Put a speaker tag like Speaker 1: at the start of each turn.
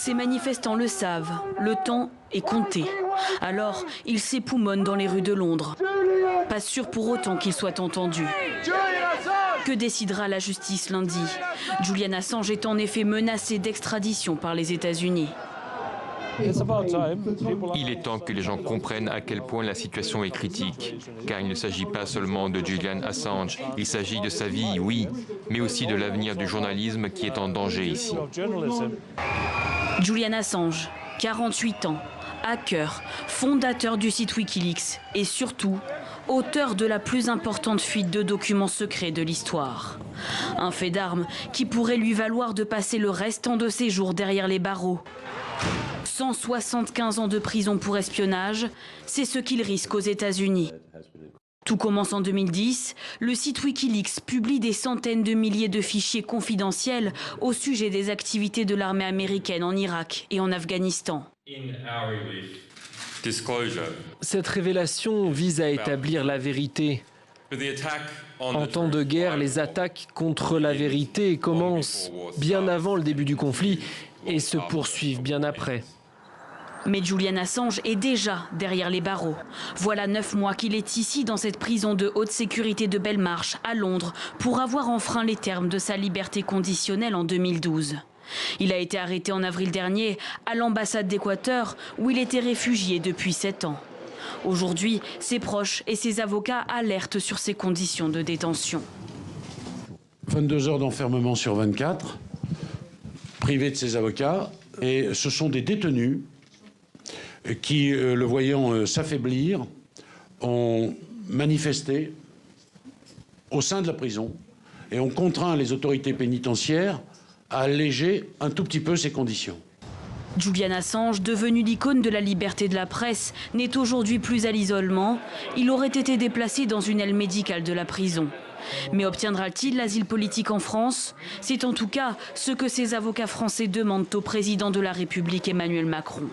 Speaker 1: Ces manifestants le savent, le temps est compté. Alors, ils s'époumonnent dans les rues de Londres. Pas sûr pour autant qu'ils soient entendus. Que décidera la justice lundi? Julian Assange est en effet menacé d'extradition par les États-Unis.
Speaker 2: Il est temps que les gens comprennent à quel point la situation est critique, car il ne s'agit pas seulement de Julian Assange, il s'agit de sa vie, oui, mais aussi de l'avenir du journalisme qui est en danger ici.
Speaker 1: Julian Assange, 48 ans, hacker, fondateur du site Wikileaks et surtout auteur de la plus importante fuite de documents secrets de l'histoire. Un fait d'armes qui pourrait lui valoir de passer le restant de ses jours derrière les barreaux. 175 ans de prison pour espionnage, c'est ce qu'il risque aux États-Unis. Tout commence en 2010. Le site Wikileaks publie des centaines de milliers de fichiers confidentiels au sujet des activités de l'armée américaine en Irak et en Afghanistan.
Speaker 3: Cette révélation vise à établir la vérité. En temps de guerre, les attaques contre la vérité commencent bien avant le début du conflit et se poursuivent bien après.
Speaker 1: Mais Julian Assange est déjà derrière les barreaux. Voilà 9 mois qu'il est ici dans cette prison de haute sécurité de Belmarsh à Londres pour avoir enfreint les termes de sa liberté conditionnelle en 2012. Il a été arrêté en avril dernier à l'ambassade d'Équateur où il était réfugié depuis 7 ans. Aujourd'hui, ses proches et ses avocats alertent sur ses conditions de détention.
Speaker 4: 22 heures d'enfermement sur 24, privé de ses avocats, et ce sont des détenus qui, le voyant s'affaiblir, ont manifesté au sein de la prison et ont contraint les autorités pénitentiaires à alléger un tout petit peu ces conditions.
Speaker 1: Julian Assange, devenu l'icône de la liberté de la presse, n'est aujourd'hui plus à l'isolement. Il aurait été déplacé dans une aile médicale de la prison. Mais obtiendra-t-il l'asile politique en France? C'est en tout cas ce que ses avocats français demandent au président de la République Emmanuel Macron.